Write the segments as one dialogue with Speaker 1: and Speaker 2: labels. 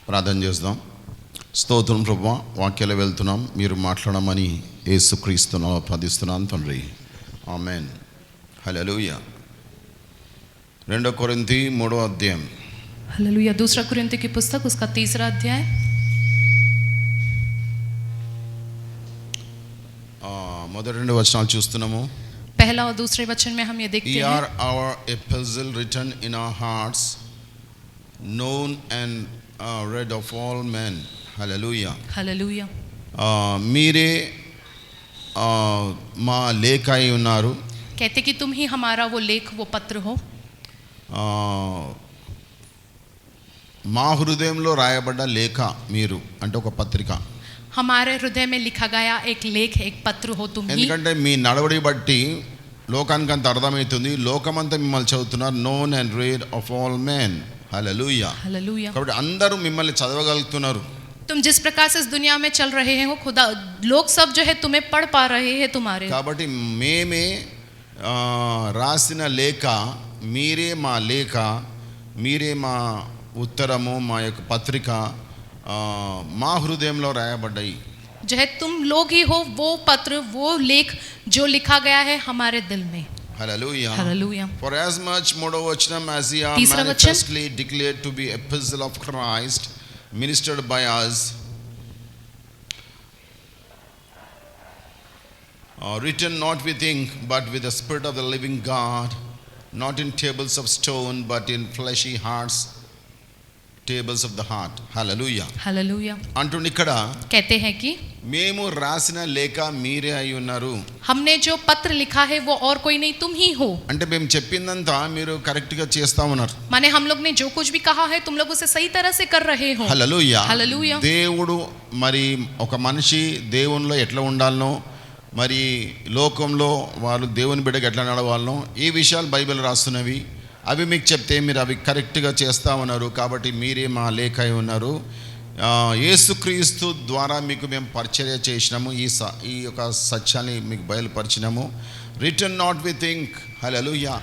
Speaker 1: ప్రార్థన చేద్దాం. స్తోత్రం ప్రభువా, వాక్యాలు వెళ్తున్నాం, మీరు మాట్లాడమని యేసుక్రీస్తును ప్రార్థిస్తున్నాను తండ్రి. ఆమేన్. హల్లెలూయా. 2 కొరింథీ 3వ అధ్యాయం.
Speaker 2: हालेलुया. 2 कुरिन्ती की पुस्तक उसका 3रा अध्याय.
Speaker 1: మొదటి 2 వచనాలు చూస్తున్నాము.
Speaker 2: पहला और दूसरे वचन में हम ये देखते
Speaker 1: Ye
Speaker 2: हैं.
Speaker 1: are our epistle written in our hearts, known and read of all men. Hallelujah.
Speaker 2: Hallelujah.
Speaker 1: మీరే మా లేఖ అయి ఉన్నారు.
Speaker 2: कहते कि तुम ही हमारा वो लेख, वो पत्र हो.
Speaker 1: మా హృదయంలో రాయబడ్డ లేఖ మీరు, అంటే ఒక పత్రిక.
Speaker 2: हमारे हृदय में लिखा गया एक लेख, एक पत्र हो तुम ही.
Speaker 1: ఎందుకంటే మీ నడవడి బట్టి లోకానికి అంత అర్థమవుతుంది. లోకమంతా మిమ్మల్ని చదువుతున్నారు. Known and read of all men. Hallelujah.
Speaker 2: Hallelujah.
Speaker 1: కాబట్టి అందరూ మిమ్మల్ని చదవగలుగుతున్నారు.
Speaker 2: तुम जिस प्रकार से इस दुनिया में चल रहे हैं वो खुदा लोग सब जो है तुम्हें पढ़ पा रहे हैं तुम्हारे.
Speaker 1: కాబట్టి మేమే రాసిన లేఖ, మీరే మా లేఖ, మీరే మా ఉత్తరము, మా యొక్క పత్రిక మా హృదయంలో రాయబడ్డాయి.
Speaker 2: जो है तुम लोग ही हो वो पत्र, वो लेख जो लिखा गया है हमारे दिल में.
Speaker 1: Hallelujah.
Speaker 2: Hallelujah.
Speaker 1: For as much మూడవ వచనం, as ye are
Speaker 2: तीसरा वचन.
Speaker 1: manifestly declared to be epistle of Christ, ministered by us, written not with ink but with the spirit of the living God, not in tables of stone but in fleshy hearts, tables of the heart. Hallelujah.
Speaker 2: Hallelujah.
Speaker 1: అంటుండి ఇక్కడ
Speaker 2: कहते हैं कि
Speaker 1: మేము రాసిన లేఖ మీరే అయి ఉన్నారు.
Speaker 2: हमने जो पत्र लिखा है वो और कोई नहीं, तुम ही हो.
Speaker 1: అంటే మేము చెప్పిందంతా మీరు కరెక్ట్గా చేస్తా ఉన్నారు.
Speaker 2: माने हम लोग ने जो कुछ भी कहा है तुम लोग उसे सही तरह से कर रहे हो.
Speaker 1: హల్లెలూయా.
Speaker 2: హల్లెలూయా.
Speaker 1: దేవుడు మరి ఒక మనిషి దేవునిలో ఎట్లా ఉండాలనో, మరి లోకంలో వాళ్ళు దేవుని బిడ్డకి ఎట్లా నడవాలనో, ఈ విషయాలు బైబిల్ రాస్తున్నవి. అవి మీకు చెప్తే మీరు అవి కరెక్ట్గా చేస్తూ ఉన్నారు. కాబట్టి మీరే మా లేఖ అయి ఉన్నారు. యేసుక్రీస్తు ద్వారా మీకు మేము పరిచర్య చేసినాము. ఈ యొక్క సత్యాన్ని మీకు బయలుపరిచినాము. Written not with ink. Hallelujah.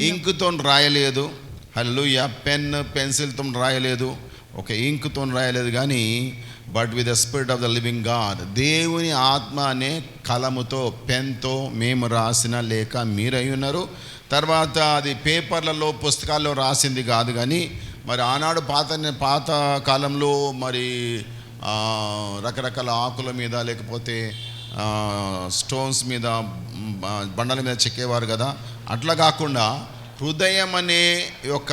Speaker 1: ఇంకుతో రాయలేదు. హల్లెలూయా. పెన్సిల్తో రాయలేదు, ఒక ఇంకుతో రాయలేదు, కానీ but with the spirit of the living God, దేవుని ఆత్మ అనే కలముతో, పెన్తో మేము రాసిన లేఖ మీరై ఉన్నారు. తర్వాత అది పేపర్లలో, పుస్తకాల్లో రాసింది కాదు, కానీ మరి ఆనాడు పాత కాలంలో మరి రకరకాల ఆకుల మీద, లేకపోతే స్టోన్స్ మీద, బండల మీద చెక్కేవారు కదా. అట్లా కాకుండా హృదయం అనే ఒక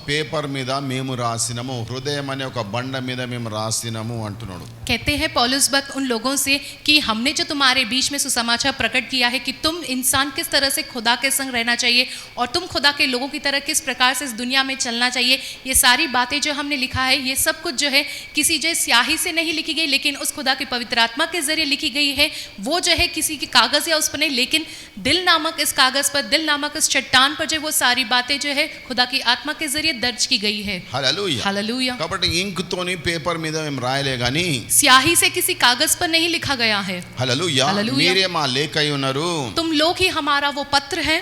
Speaker 1: పేపర్ మీద మేము రాసినము, హృదయం అనే ఒక బండ మీద మేము రాసినము అంటున్నాడు.
Speaker 2: कहते हैं पौलुस भक्त उन लोगों से कि हमने जो तुम्हारे बीच में सुसमाचार प्रकट किया है कि तुम इंसान किस तरह से खुदा के संग रहना चाहिए और तुम खुदा के लोगों की तरह किस प्रकार से इस दुनिया में चलना चाहिए, ये सारी बातें जो हमने लिखा है, ये सब कुछ जो है किसी जो स्याही से नहीं लिखी गई, लेकिन उस खुदा की पवित्र आत्मा के जरिए लिखी गई है. वो जो है किसी के कागज या उस पर नहीं, लेकिन दिल नामक इस कागज पर, दिल नामक इस चट्टान पर जो वो सारी बातें जो है खुदा की आत्मा के जरिए दर्ज की गई है.
Speaker 1: హల్లెలూయా.
Speaker 2: हालेलुया.
Speaker 1: కాబట్టి ఇంక్ తోని పేపర్ మీద మేము రాయలే గానీ,
Speaker 2: स्याही से किसी कागज पर नहीं लिखा गया है.
Speaker 1: హల్లెలూయా,
Speaker 2: హల్లెలూయా.
Speaker 1: మీరే మా లేఖ అయి ఉన్నారు.
Speaker 2: तुम लोग ही हमारा वो पत्र है.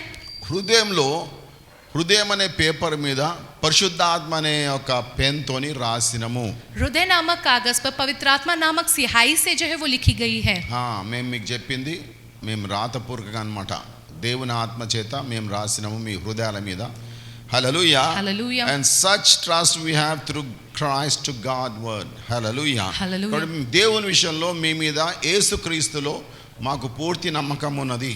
Speaker 1: హృదయంలో, హృదయం అనే పేపర్ మీద పరిశుద్ధాత్మ అనే ఒక పెన్ తోని రాసినము.
Speaker 2: हृदय नामक कागज पर पवित्र आत्मा नामक स्याही से जो है वो लिखी गई है.
Speaker 1: మేము మీకు చెప్పింది మేము రాతపూర్వకంగా అన్నమాట. దేవుని ఆత్మ చేత మేము రాసినము మీ హృదయాల మీద. హల్లెలూయా.
Speaker 2: Hallelujah.
Speaker 1: And such trust we have through Christ to God word. Hallelujah.
Speaker 2: Hallelujah.
Speaker 1: దేవుని విషయంలో మీ మీద యేసుక్రీస్తులో మాకు పూర్తి నమ్మకం ఉన్నది.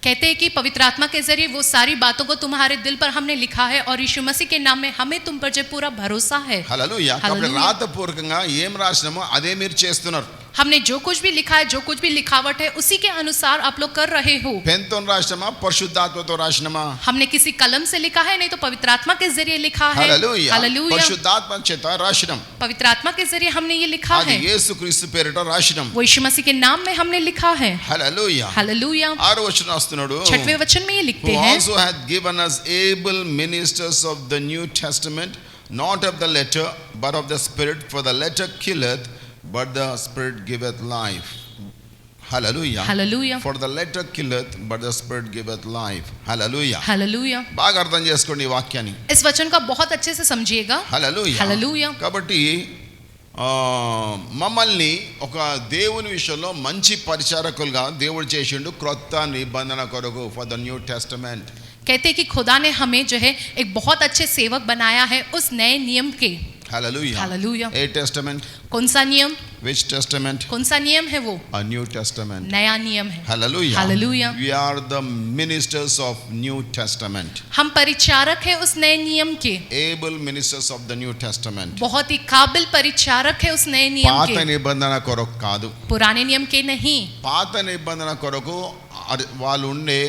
Speaker 2: कहते हैं कि पवित्र आत्मा के जरिए वो सारी बातों को तुम्हारे दिल पर हमने लिखा है और यीशु मसीह के नाम में हमें तुम पर जो पूरा भरोसा है.
Speaker 1: హల్లెలూయా. కాబట్టి రాతపూర్వకంగా ఏం రాసినామో అదే మీరు చేస్తున్నారు.
Speaker 2: हमने जो कुछ भी लिखा है, जो कुछ भी लिखावट है, उसी के अनुसार आप लोग कर रहे हो.
Speaker 1: పెన్తో రాసినామా, పరిశుద్ధాత్మతో రాసినామా?
Speaker 2: हमने किसी कलम से लिखा है, नहीं तो पवित्र आत्मा के जरिए लिखा है.
Speaker 1: హల్లెలూయా.
Speaker 2: हालेलुया.
Speaker 1: పరిశుద్ధాత్మ చేత రాసినాం.
Speaker 2: पवित्र आत्मा के जरिए हमने ये लिखा
Speaker 1: అది
Speaker 2: है.
Speaker 1: యేసుక్రీస్తు పేరిట రాసినాం.
Speaker 2: वो यीशु मसीह के नाम में हमने लिखा है.
Speaker 1: హల్లెలూయా.
Speaker 2: हालेलुया.
Speaker 1: 6వ వచనం రాస్తున్నాడు.
Speaker 2: 6वें वचन में ये लिखते
Speaker 1: Who
Speaker 2: हैं,
Speaker 1: also hath given us able ministers of the New Testament, not of the letter but of the Spirit, for the letter killeth but the Spirit giveth life. Hallelujah.
Speaker 2: Hallelujah.
Speaker 1: For the letter కిల్లeth but the spirit giveth life. Hallelujah.
Speaker 2: Hallelujah.
Speaker 1: బాగా అర్థం చేసుకోండి ఈ వాక్యాన్ని.
Speaker 2: इस वचन का बहुत अच्छे से समझिएगा.
Speaker 1: హల్లెలూయా.
Speaker 2: Hallelujah.
Speaker 1: కాబట్టి మమ్మల్ని ఒక దేవుని విషయంలో మంచి పరిచారకులుగా దేవుడు చేసిండు క్రొత్త నిబంధన కొరకు ఫర్ ద న్యూ టెస్టమెంట్.
Speaker 2: कहते हैं कि खुदा ने हमें जो है एक बहुत अच्छे सेवक बनाया है उस नए नियम के.
Speaker 1: Hallelujah.
Speaker 2: Hallelujah.
Speaker 1: A testament.
Speaker 2: कौन सा नियम?
Speaker 1: Which testament?
Speaker 2: कौन सा नियम है वो?
Speaker 1: A new testament.
Speaker 2: नया नियम है.
Speaker 1: Hallelujah.
Speaker 2: Hallelujah.
Speaker 1: We are the ministers of new testament.
Speaker 2: हम परिचारक हैं उस नए नियम के.
Speaker 1: Able ministers of the new testament.
Speaker 2: बहुत ही काबिल परिचारक है उस नए नियम
Speaker 1: పాత
Speaker 2: के.
Speaker 1: నిబంధన కొరకు కాదు.
Speaker 2: पुराने नियम के नहीं.
Speaker 1: పాత నిబంధన కొరకు వాళ్ళు ఉండే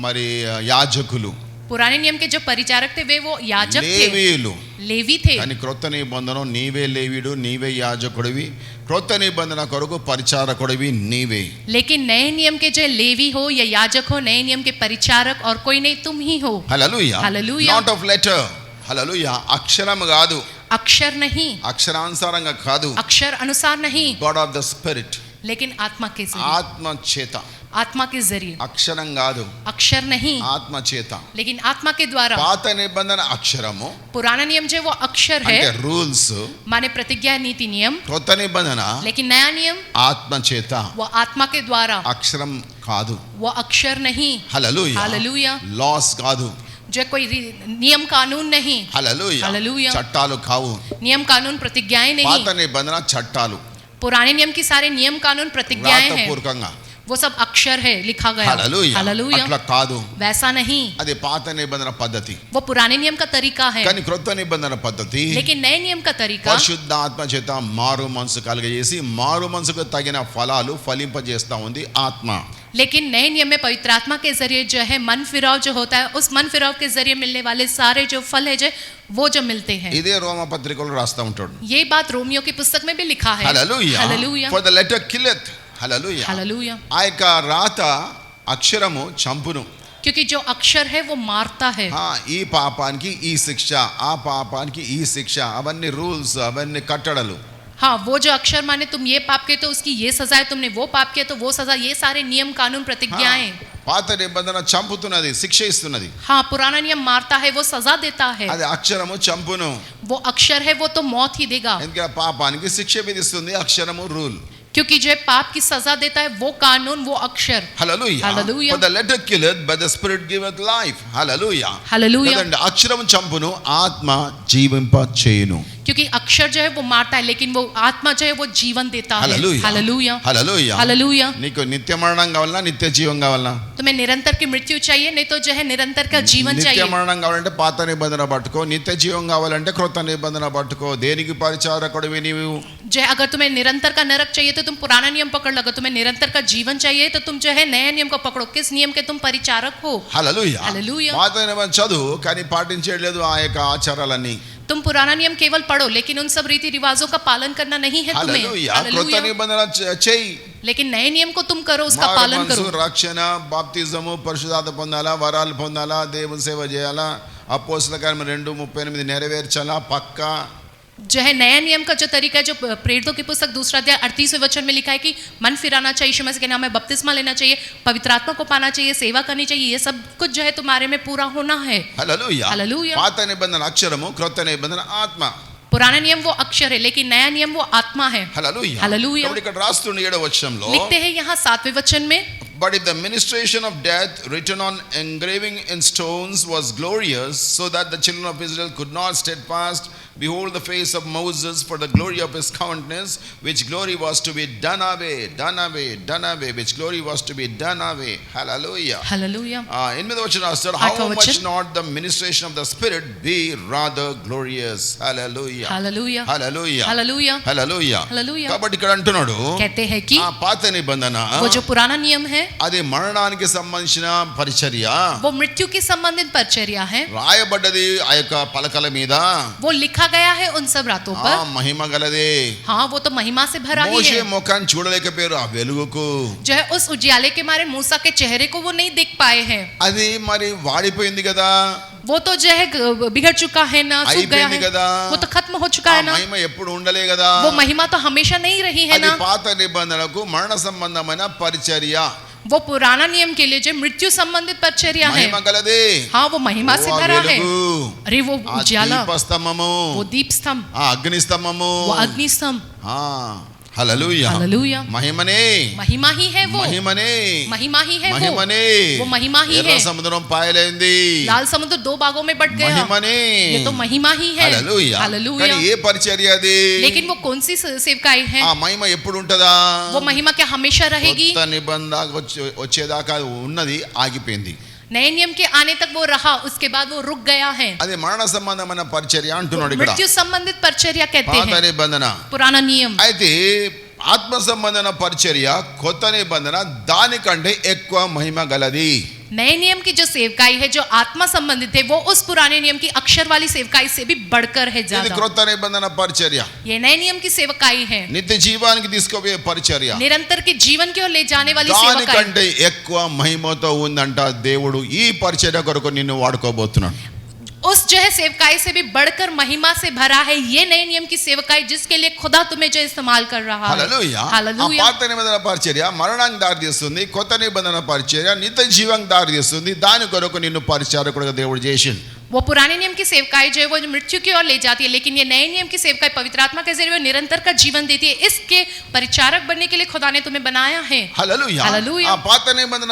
Speaker 1: మరి యాజకులు,
Speaker 2: पुराने नियम के जो परिचारक थे वे वो याजक थे,
Speaker 1: లేవీయులు.
Speaker 2: लेवी थे.
Speaker 1: కానీ క్రొత్త నిబంధన నీవే లేవీయుడు, నీవే యాజకుడివి. క్రొత్త నిబంధన కొరకు పరిచారకుడివి నీవే.
Speaker 2: लेकिन नए नियम के जो लेवी हो या याजक हो, नए नियम के परिचारक और कोई नहीं, तुम ही हो.
Speaker 1: హల్లెలూయా.
Speaker 2: Hallelujah.
Speaker 1: Not of letter. హల్లెలూయా. అక్షరం కాదు,
Speaker 2: अक्षर नहीं,
Speaker 1: అక్షరానుసారంగా కాదు.
Speaker 2: अक्षर अनुसार नहीं,
Speaker 1: గాడ్ ఆఫ్ ద స్పిరిట్.
Speaker 2: लेकिन आत्मा के जरिए.
Speaker 1: ఆత్మ చేత.
Speaker 2: आत्मा के जरिए.
Speaker 1: అక్షరం కాదు,
Speaker 2: अक्षर नहीं,
Speaker 1: ఆత్మ చేత.
Speaker 2: लेकिन आत्मा के द्वारा.
Speaker 1: పాత నిబంధన అక్షరము
Speaker 2: पुराना नियम जो वो अक्षर है,
Speaker 1: అంటే రూల్స్.
Speaker 2: माने प्रतिज्ञा नीति नियम.
Speaker 1: కొత్త నిబంధన
Speaker 2: लेकिन नया नियम
Speaker 1: ఆత్మ చేత,
Speaker 2: वो आत्मा के द्वारा,
Speaker 1: అక్షరం కాదు.
Speaker 2: वो अक्षर नहीं.
Speaker 1: హల్లెలూయా.
Speaker 2: हालेलुया.
Speaker 1: లాస్ కాదు.
Speaker 2: जो कोई नियम कानून नहीं.
Speaker 1: హల్లెలూయా.
Speaker 2: हालेलुया.
Speaker 1: చట్టాలు కావు.
Speaker 2: नियम कानून प्रतिज्ञाएं नहीं.
Speaker 1: పాత నిబంధన చట్టాలు
Speaker 2: पुराने नियम की सारे नियम कानून प्रतिज्ञाएं हैं,
Speaker 1: రాతపూర్వకంగా.
Speaker 2: वो सब अक्षर है, लिखा गया.
Speaker 1: హల్లెలూయా.
Speaker 2: हालेलुया.
Speaker 1: అట్లా కాదు,
Speaker 2: वैसा नहीं,
Speaker 1: అది పాత నిబంధన పద్ధతి.
Speaker 2: वो पुराने नियम का तरीका है.
Speaker 1: కానీ క్రొత్త నిబంధన పద్ధతి
Speaker 2: लेकिन नए नियम का तरीका
Speaker 1: పరిశుద్ధ ఆత్మ చేత మారు మనసు కలుగజేసి మారు మనసుకు తగిన ఫలాలు ఫలింపజేస్తా ఉంది ఆత్మ.
Speaker 2: लेकिन नए नियम में पवित्र आत्मा के जरिए जो है मन फिराव जो होता है, उस मन फिराव के जरिए मिलने वाले सारे जो फल है जो वो जो मिलते हैं.
Speaker 1: ఇదే రోమ పత్రికలో రాస్తా ఉంటాడు.
Speaker 2: ये बात रोमियो की पुस्तक में भी लिखा है.
Speaker 1: Hallelujah.
Speaker 2: Hallelujah.
Speaker 1: For the letter killeth. Hallelujah.
Speaker 2: Hallelujah.
Speaker 1: ఆ యొక్క రాత అక్షరము చంపును.
Speaker 2: क्योंकि जो अक्षर है वो मारता है.
Speaker 1: ఈ పాపానికి ఈ శిక్ష, ఆ పాపానికి ఈ శిక్ష, అవన్నీ రూల్స్, అవన్నీ కట్టడలు.
Speaker 2: हाँ, वो जो अक्षर माने तुम ये पाप किए तो उसकी ये सजा है, तुमने वो पाप किया तो वो सजा, ये सारे नियम कानून प्रतिज्ञाएं.
Speaker 1: పాత నిబంధన చంపుతున్నది, శిక్ష ఇస్తున్నది.
Speaker 2: हाँ, पुराना नियम मारता है, वो सजा देता है.
Speaker 1: అది అక్షరము చంపును.
Speaker 2: वो अक्षर है वो तो मौत ही देगा.
Speaker 1: ఎందుకంటే పాపానికి శిక్ష విధిస్తుంది అక్షరము, రూల్.
Speaker 2: क्योंकि जो पाप की सजा देता है वो कानून, वो अक्षर.
Speaker 1: హల్లెలూయా.
Speaker 2: Hallelujah.
Speaker 1: For the letter killeth but the spirit giveth life. Hallelujah.
Speaker 2: Hallelujah.
Speaker 1: కదండి, అక్షరం చంపును, ఆత్మ జీవింప చేయును.
Speaker 2: क्योंकि अक्षर जो है वो मारता है, लेकिन वो आत्मा जो है वो जीवन देता है.
Speaker 1: హల్లెలూయా.
Speaker 2: हालेलुया.
Speaker 1: హల్లెలూయా.
Speaker 2: हालेलुया.
Speaker 1: నీకు నిత్య మరణం కావాలన్నా నిత్య జీవం కావాలన్నా?
Speaker 2: तुम्हें निरंतर की मृत्यु चाहिए, नहीं तो जो है निरंतर का जीवन
Speaker 1: నిత్య
Speaker 2: चाहिए.
Speaker 1: మరణం కావాలంటే పాత నిబంధన పట్టుకో, నిత్య జీవం కావాలంటే క్రొత్త నిబంధన పట్టుకో. దేనికి పరిచారకుడివి నీవు?
Speaker 2: जो है अगर तुम्हें निरंतर का नरक चाहिए तो तुम पुराना नियम पकड़ लो, अगर तुम्हें निरंतर का जीवन चाहिए तो तुम जो है नया नियम को पकड़ो. किस नियम के तुम परिचारक हो?
Speaker 1: హల్లెలూయా.
Speaker 2: हालेलुया.
Speaker 1: పాత నిబంధన చదువు కానీ పాటించలేదు ఆ యొక్క ఆచారాలన్నీ.
Speaker 2: तुम पुराना नियम केवल पढ़ो, लेकिन उन सब रीति रिवाजों का पालन करना नहीं है तुम्हें.
Speaker 1: హల్లెలూయా. క్రొత్త
Speaker 2: हालेलुया.
Speaker 1: నిబంధన చెయ్యి.
Speaker 2: लेकिन नए नियम को तुम करो, उसका
Speaker 1: మారు
Speaker 2: पालन
Speaker 1: మనసు,
Speaker 2: करो.
Speaker 1: రక్షణ, బాప్తిజము, పరిశుద్ధాత్మ పొందాలా, వరాలు పొందాలా, దేవుని సేవ చేయాలా, అపోస్తల కార్యం 2:38 నెరవేర్చాలా పక్కా.
Speaker 2: जो है नया नियम का जो तरीका है, जो प्रेरितों की पुस्तक 2 अध्याय 38वें वचन में लिखा है कि मन फिराना चाहिए, यीशु मसीह के नाम में बपतिस्मा लेना चाहिए, पवित्र आत्मा को पाना चाहिए, सेवा करनी चाहिए, ये सब कुछ जो है तुम्हारे में पूरा होना है.
Speaker 1: హల్లెలూయా.
Speaker 2: हालेलुया.
Speaker 1: పాత నిబంధన అక్షరము, క్రొత్త నిబంధన ఆత్మ.
Speaker 2: पुराना नियम वो अक्षर है, लेकिन नया नियम वो आत्मा है.
Speaker 1: హల్లెలూయా.
Speaker 2: हालेलुया.
Speaker 1: కాబట్టి ఇక్కడ రాస్తుండే 7వ వచనంలో,
Speaker 2: लिखते हैं यहाँ 7वें वचन में,
Speaker 1: but if the ministration of death written on engraving in stones was glorious, so that the children of Israel could not steadfast behold the face of Moses for the glory of his countenance, which glory was to be done away, done away, done away, which glory was to be done away. Hallelujah.
Speaker 2: Hallelujah.
Speaker 1: 8వ వచనం రాస్తారు, how
Speaker 2: ఆరవ
Speaker 1: much
Speaker 2: వచనం.
Speaker 1: not the ministration of the spirit be rather glorious. Hallelujah.
Speaker 2: Hallelujah.
Speaker 1: Hallelujah.
Speaker 2: Hallelujah.
Speaker 1: Hallelujah.
Speaker 2: Hallelujah.
Speaker 1: కాబట్టి ఇక్కడ అంటున్నాడు,
Speaker 2: कहते हैं कि
Speaker 1: ఆ పాత నిబంధన
Speaker 2: वो जो पुराना नियम है
Speaker 1: అది మరణానికి సంబంధించిన పరిచర్య.
Speaker 2: वो मृत्यु की संबंधित परिचर्या है.
Speaker 1: రాయబడ్డది ఆ యొక్క పలకల మీద,
Speaker 2: वो लिखा गया है उन सब रातों
Speaker 1: ఆ
Speaker 2: पर.
Speaker 1: మహిమ గలదే.
Speaker 2: हाँ, वो तो महिमा से भरा ही
Speaker 1: మోషే
Speaker 2: है.
Speaker 1: ముఖాన్ని చూడలేకపోయారు ఆ వెలుగుకు.
Speaker 2: जो है उस उजियाले के मारे मूसा के चेहरे को वो नहीं देख पाए हैं.
Speaker 1: అది మరి వాడిపోయింది కదా.
Speaker 2: वो तो जो है बिगड़ चुका है ना, सूख गया
Speaker 1: అయిపోయింది
Speaker 2: है,
Speaker 1: కదా
Speaker 2: वो तो खत्म हो चुका
Speaker 1: ఆ
Speaker 2: है ना,
Speaker 1: మహిమ ఎప్పుడు ఉండలే కదా
Speaker 2: वो महिमा तो हमेशा नहीं रही है
Speaker 1: అది
Speaker 2: ना।
Speaker 1: పాత నిబంధనకు మరణ సంబంధమైన పరిచర్య
Speaker 2: वो पुराना नियम के लिए जो मृत्यु संबंधित परिचर्या है,
Speaker 1: మహిమ గలది
Speaker 2: हाँ वो महिमा से
Speaker 1: ఓ ఆ
Speaker 2: भरा है।
Speaker 1: వెలుగు,
Speaker 2: अरे वो
Speaker 1: ఆ
Speaker 2: उजाला,
Speaker 1: దీపస్తంభము,
Speaker 2: वो दीप स्तंभ,
Speaker 1: ఆ అగ్ని స్తంభము,
Speaker 2: वो अग्नि स्तंभ,
Speaker 1: ఆ హల్లెలూయా
Speaker 2: हालेलुया,
Speaker 1: మహిమనే
Speaker 2: महिमा ही है वो,
Speaker 1: మహిమనే
Speaker 2: महिमा ही है
Speaker 1: మహిమనే
Speaker 2: वो महिमा ही
Speaker 1: ఎర్ర
Speaker 2: है।
Speaker 1: సముద్రం పాయలైంది
Speaker 2: लाल समुद्र 2 भागों में बट गया,
Speaker 1: మహిమనే
Speaker 2: ये तो महिमा ही है।
Speaker 1: Hallelujah
Speaker 2: hallelujah.
Speaker 1: కానీ ఏ పరిచర్య అది
Speaker 2: लेकिन वो कौन सी सेवकाई है?
Speaker 1: ఆ మహిమ ఎప్పుడు ఉంటదా
Speaker 2: वो महिमा क्या हमेशा रहेगी?
Speaker 1: కొత్త నిబంధన వచ్చేదాకా ఉన్నది ఆగిపోయింది
Speaker 2: नए नियम के आने तक वो रहा, उसके बाद वो रुक गया है।
Speaker 1: అది మరణ సంబంధమైన పరిచర్య అంటున్నాడు ఇక్కడ
Speaker 2: मृत्यु संबंधित परिचर्या कहते
Speaker 1: పాత
Speaker 2: हैं,
Speaker 1: నిబంధన
Speaker 2: पुराना नियम।
Speaker 1: అయితే ఆత్మ సంబంధన పరిచర్య కొత్త నిబంధన దానికంటే ఎక్కువ మహిమ గలది
Speaker 2: नए नियम की जो सेवकाई है जो आत्मा संबंधित है, वो उस पुराने नियम की अक्षर वाली सेवकाई से भी बढ़कर है
Speaker 1: ఇది
Speaker 2: ज्यादा।
Speaker 1: క్రొత్త నిబంధన పరిచర్య
Speaker 2: ये नए नियम की सेवकाई है,
Speaker 1: నిత్య జీవానికి తీసుకుపోయే పరిచర్య
Speaker 2: निरंतर के जीवन की ओर ले जाने वाली सेवकाई।
Speaker 1: దానికంటే ఎక్కువ మహిమతో ఉందంట దేవుడు ఈ పరిచర్య కొరకు నిన్ను వాడుకోబోతున్నాడు
Speaker 2: उस जो है सेवकाई से भी बढ़कर महिमा से भरा है ये नए नियम की सेवकाई, जिसके लिए खुदा तुम्हें जो इस्तेमाल कर रहा है।
Speaker 1: హల్లెలూయా ఆ
Speaker 2: हालेलुया।
Speaker 1: పాత నిబంధన పరిచర్య మరణానికి దారి తీస్తుంది కొత్త నిబంధన పరిచర్య నిత్య జీవానికి దారి తీస్తుంది దాని కొరకు నిన్ను పరిచారకుడిగా దేవుడు చేసిండు
Speaker 2: वो पुराने नियम की सेवकाई जो है वो मृत्यु की ओर ले जाती है, लेकिन ये नए नियम की सेवकाई पवित्र आत्मा के जरिए निरंतर का जीवन देती है। इसके परिचारक बनने के लिए खुदा ने तुम्हें बनाया है।
Speaker 1: Hallelujah
Speaker 2: Hallelujah.
Speaker 1: ఆ పాత నిబంధన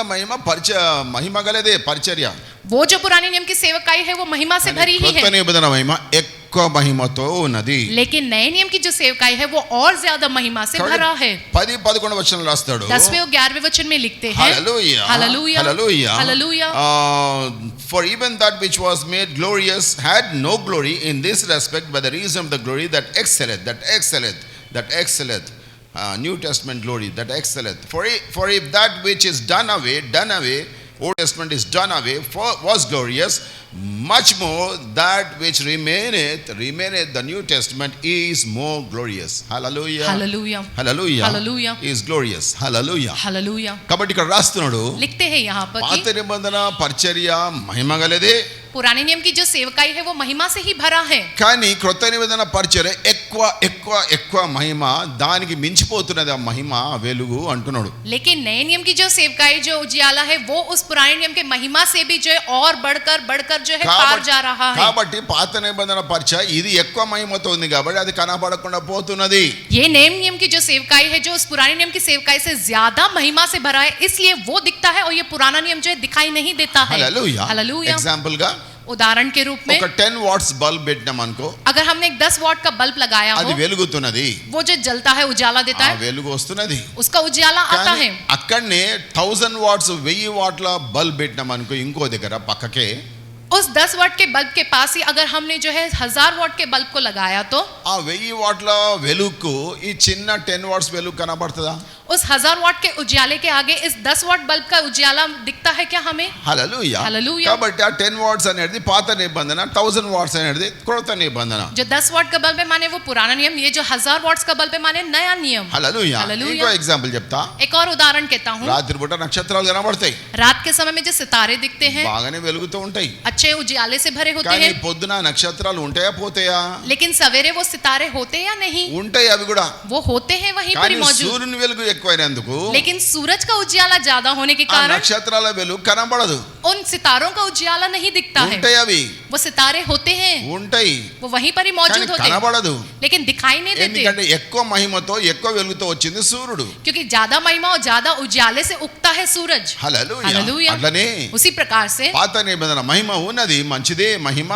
Speaker 1: మహిమ గలదే పరిచర్య
Speaker 2: वो जो पुराने नियम की सेवकाई है वो महिमा से भरी ही
Speaker 1: కొత్త
Speaker 2: है,
Speaker 1: నిబంధన మహిమ ఎక్కువ మహిమతో ఉన్నది
Speaker 2: लेकिन नए नियम की जो सेवकाई है वो और ज्यादा महिमा से भरा है।
Speaker 1: 10-11 వచనం రాస్తాడు
Speaker 2: 10वें और 11वें वचन में लिखते हैं,
Speaker 1: hallelujah
Speaker 2: hallelujah,
Speaker 1: hallelujah
Speaker 2: hallelujah.
Speaker 1: For even that which was made glorious had no glory in this respect by the reason of the glory that excelleth, New Testament glory that excelleth. For if that which is done away, Old Testament is done away, was glorious, much more that which remaineth, the New Testament is more glorious. Hallelujah.
Speaker 2: Hallelujah,
Speaker 1: Hallelujah.
Speaker 2: Hallelujah,
Speaker 1: is glorious. Hallelujah.
Speaker 2: Hallelujah.
Speaker 1: కాబట్టి ఇక్కడ రాస్తున్నాడు
Speaker 2: लिखते हैं यहाँ पर
Speaker 1: పాత
Speaker 2: कि
Speaker 1: నిబంధన పరిచర్య మహిమ గలదే
Speaker 2: पुराने नियम की जो सेवकाई है वो महिमा से ही भरा है,
Speaker 1: కానీ క్రొత్త నిబంధన పరిచర్య ఎక్కువ మహిమ దానికి మించిపోతున్నది ఆ మహిమ వెలుగు అంటున్నాడు
Speaker 2: लेकिन नए नियम की जो सेवकाई जो उजियाला है वो उस पुराने नियम के महिमा से भी जो है और बढ़कर जो है पार जा रहा है।
Speaker 1: కాబట్టి పాత నిబంధన పరిచర్య ఇది ఎక్కువ మహిమతో ఉంది కాబట్టి అది కనపడకుండా పోతున్నది
Speaker 2: ये नए नियम की जो सेवकाई है जो उस पुराने नियम की सेवकाई से ज्यादा महिमा से भरा है, इसलिए वो दिखता है और ये पुराना नियम जो है दिखाई नहीं देता है।
Speaker 1: Hallelujah
Speaker 2: hallelujah.
Speaker 1: ఎగ్జాంపుల్ గా
Speaker 2: उदाहरण के रूप में
Speaker 1: ఒక 10 వాట్స్ బల్బ్ పెట్టినాం అనుకో
Speaker 2: अगर हमने एक 10 वॉट का बल्ब लगाया
Speaker 1: అది
Speaker 2: हो,
Speaker 1: వెలుగుతున్నది
Speaker 2: वो जो जलता है उजाला देता
Speaker 1: ఆ
Speaker 2: है,
Speaker 1: వెలుగు వస్తున్నది
Speaker 2: उसका उजाला आता
Speaker 1: కానీ
Speaker 2: है।
Speaker 1: అక్కడనే 1000 వాట్స్ 1000 వాట్ల బల్బ్ పెట్టినాం అనుకో ఇంకో దగ్గర పక్కకే
Speaker 2: उस 10 वाट के बल्ब के पास ही अगर हमने जो है 1000 वाट के बल्ब को लगाया तो
Speaker 1: ఆ 1000 వాట్ల వెలుగుకు ఈ చిన్న 10 వాట్స్ వెలుగు కనబడుతుందా
Speaker 2: उस 1000 वाट के उजाले के आगे इस 10 वाट बल्ब का उजाला दिखता है क्या हमें?
Speaker 1: హల్లెలూయా
Speaker 2: హల్లెలూయా।
Speaker 1: కాబట్టి ఆ 10 వాట్స్ అనేది పాత నిబంధన 1000 వాట్స్ అనేది కొత్త నిబంధన
Speaker 2: जो 10 वाट का बल्ब है माने वो पुराना नियम, ये जो 1000 वाट्स का बल्ब है माने नया नियम।
Speaker 1: హల్లెలూయా
Speaker 2: హల్లెలూయా।
Speaker 1: ఇంకో ఎగ్జాంపుల్ చెప్తా
Speaker 2: एक और उदाहरण कहता हूँ,
Speaker 1: రాత్రి పూట నక్షత్రాలు కనబడతాయి
Speaker 2: रात के समय में जो सितारे दिखते हैं
Speaker 1: బాగానే వెలుగుతూ ఉంటాయి
Speaker 2: अच्छे उजाले से भरे होते
Speaker 1: కానీ
Speaker 2: हैं,
Speaker 1: పొద్దున నక్షత్రాలు ఉంటాయా పోతాయా
Speaker 2: लेकिन सवेरे वो सितारे होते या नहीं?
Speaker 1: ఉంటాయి అవి కూడా
Speaker 2: वो होते हैं वहीं पर
Speaker 1: కానీ
Speaker 2: ही मौजूद,
Speaker 1: సూర్యుని వెలుగు ఎక్కువైనందుకు
Speaker 2: लेकिन सूरज का उजाला ज्यादा होने के
Speaker 1: ఆ
Speaker 2: कारण
Speaker 1: నక్షత్రాల వెలుగు కనబడదు
Speaker 2: उन सितारों का उजाला नहीं दिखता है।
Speaker 1: ఉంటాయి అవి
Speaker 2: वो सितारे होते हैं,
Speaker 1: ఉంటాయి
Speaker 2: वो वहीं पर ही
Speaker 1: కానీ
Speaker 2: मौजूद होते हैं,
Speaker 1: కనబడదు
Speaker 2: लेकिन दिखाई नहीं देते,
Speaker 1: ఎందుకంటే ఎక్కువ మహిమతో ఎక్కువ వెలుగుతో వచ్చింది సూర్యుడు
Speaker 2: क्योंकि ज्यादा महिमा और ज्यादा उजाले से उगता है सूरज।
Speaker 1: Hallelujah
Speaker 2: hallelujah.
Speaker 1: అట్లనే
Speaker 2: उसी प्रकार से
Speaker 1: పాత నిబంధన మహిమ ఉన్నది మంచిదే మహిమ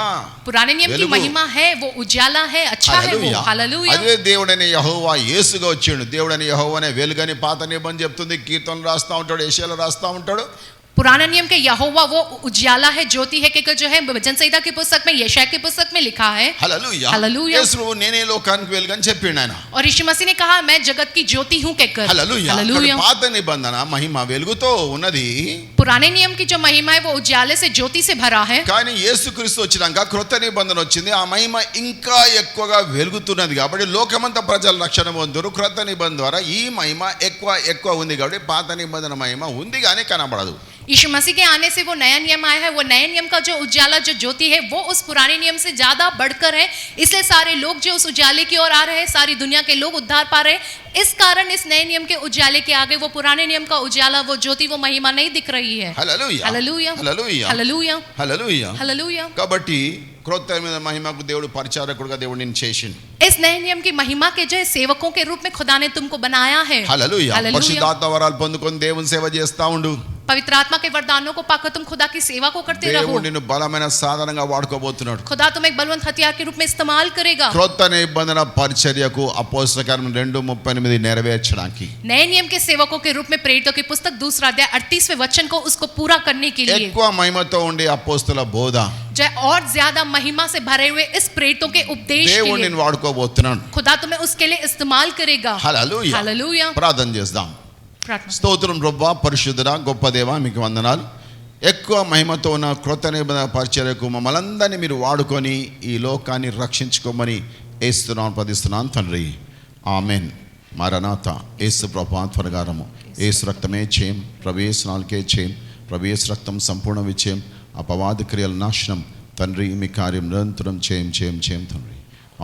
Speaker 2: पुराने नियम की
Speaker 1: వెలుగు।
Speaker 2: महिमा है, वो उजाला है, अच्छा है वो। हालेलुया।
Speaker 1: అదే దేవుడైన యెహోవా యేసుగా వచ్చిండు దేవుడైన యెహోవానే వెలుగని పాత నిబంధన చెప్తుంది కీర్తనలు రాస్తా ఉంటాడు యెషయాలు రాస్తా ఉంటాడు
Speaker 2: पुराना नियम के यहोवा वो उजाला है, ज्योति है, कि जो है वचन संहिता की पुस्तक में यशाया की पुस्तक में लिखा है।
Speaker 1: Hallelujah
Speaker 2: hallelujah.
Speaker 1: యేసు ప్రభు నేనే లోకానికి వెలుగని చెప్పిండు ఆయన
Speaker 2: और यीशु मसीह ने कहा मैं जगत की ज्योति हूं कहकर।
Speaker 1: Hallelujah
Speaker 2: hallelujah.
Speaker 1: కానీ పాత నిబంధన మహిమ వెలుగుతో ఉన్నది
Speaker 2: पुराने नियम की जो महिमा है वो उजाले से ज्योति से भरा है,
Speaker 1: కానీ యేసుక్రీస్తు వచ్చినాక క్రొత్త నిబంధన వచ్చింది ఆ మహిమ ఇంకా ఎక్కువగా వెలుగుతున్నది కాబట్టి లోకమంతా ప్రజల రక్షణ పొందురు క్రొత్త నిబంధన ద్వారా ఈ మహిమ ఎక్కువ ఉంది కాబట్టి పాత నిబంధన మహిమ ఉంది కానీ కనబడదు।
Speaker 2: यीशु मसीह के आने से वो नया नियम आया है, वो नए नियम का जो उजाला, जो ज्योति है, वो उस पुराने नियम से ज्यादा बढ़कर है। इसलिए सारे लोग जो उस उजाले की ओर आ रहे हैं, सारी दुनिया के लोग उद्धार पा रहे हैं। इस कारण इस नए नियम के उजाले के आगे वो पुराने नियम का उजाला, वो ज्योति, वो महिमा नहीं दिख रही है।
Speaker 1: Hallelujah
Speaker 2: hallelujah,
Speaker 1: hallelujah
Speaker 2: hallelujah,
Speaker 1: hallelujah
Speaker 2: hallelujah.
Speaker 1: కాబట్టి క్రొత్త మీద మహిమకు దేవుడు పరిచారకుడుగా దేవుడు నిన్ను చేసిండు.
Speaker 2: इस नए नियम की महिमा के जो सेवकों के रूप में खुदा ने तुमको बनाया है।
Speaker 1: Hallelujah
Speaker 2: hallelujah.
Speaker 1: పరిశుద్ధాత్మ వరాలు పొందుకొని దేవుని సేవ చేస్తా ఉండు.
Speaker 2: पवित्र आत्मा के वरदानों को पाकर तुम खुदा की सेवा को करते रहो।
Speaker 1: దేవుడు నిన్ను బలమైన సాధనంగా వాడుకోబోతున్నాడు.
Speaker 2: खुदा तुम्हें एक बलवंत हथियार के रूप में इस्तेमाल करेगा।
Speaker 1: క్రొత్త నిబంధన పరిచర్యకు అపోస్తల కార్యం 2:38 నెరవేర్చడానికి,
Speaker 2: नए नियम के सेवकों के रूप में प्रेरितों की पुस्तक 2 अध्याय 38वें वचन को उसको पूरा करने के लिए
Speaker 1: ఎక్కువ మహిమతో ఉండే అపోస్తల బోధ
Speaker 2: जो और ज्यादा महिमा से भरे हुए इस प्रेरितों के उपदेश के
Speaker 1: దేవుడు
Speaker 2: लिए
Speaker 1: నిన్ను వాడుకోబోతున్నాడు.
Speaker 2: खुदा तुम्हें उसके लिए इस्तेमाल करेगा।
Speaker 1: హల్లెలూయా.
Speaker 2: हालेलुया।
Speaker 1: ప్రార్థన చేద్దాం.
Speaker 2: प्रार्थना।
Speaker 1: స్తోత్రం ప్రభువా, పరిశుద్ధుడా, గొప్ప దేవా, మీకు వందనాలు. ఎక్కువ మహిమతో ఉన్న క్రొత్త నిబంధన పరిచర్యకు మమ్మల్ందరినీ మీరు వాడుకొని ఈ లోకాన్ని రక్షించుకోమని యేసునామమున ప్రార్థిస్తున్నాను తండ్రి. ఆమేన్. మారనాథ. యేసు ప్రభువా త్వరగా రమ్ము. యేసు రక్తమే చేయం, ప్రభు యేసు నాలుకే చేయం, ప్రభు యేసు రక్తం సంపూర్ణ విజయం, అపవాద క్రియల నాశనం తండ్రి. మీ కార్యం నిరంతరం చేయం తండ్రి.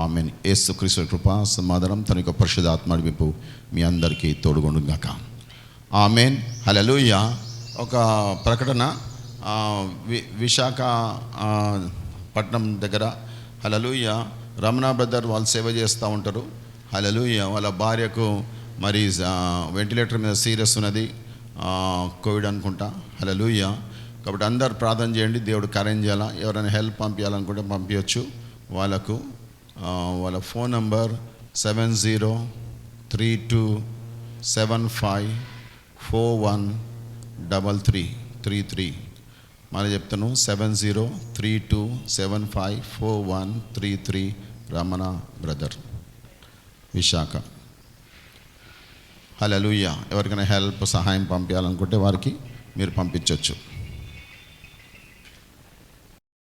Speaker 1: ఆమేన్. యేసుక్రీస్తు కృపా సమాధానం తన యొక్క పరిశుద్ధాత్మ నడిపింపు మీ అందరికీ తోడుగుండును గాక. ఆమేన్. హల్లెలూయా. ఒక ప్రకటన, విశాఖ పట్నం దగ్గర హల్లెలూయా రమణ బ్రదర్ వాళ్ళు సేవ చేస్తూ ఉంటారు. హల్లెలూయా. వాళ్ళ భార్యకు మరి వెంటిలేటర్ మీద సీరియస్ ఉన్నది, కోవిడ్ అనుకుంటా. హల్లెలూయా. కాబట్టి అందరు ప్రార్థన చేయండి, దేవుడు కార్యం చేయాలా. ఎవరైనా హెల్ప్ పంపించాలనుకుంటే పంపించవచ్చు. వాళ్ళకు వాళ్ళ ఫోన్ నంబర్ 7032754133. మళ్ళీ చెప్తాను, 7032754133. రమణ బ్రదర్, విశాఖ. హల్లెలూయా. ఎవరికైనా హెల్ప్, సహాయం పంపించాలనుకుంటే వారికి మీరు పంపించవచ్చు.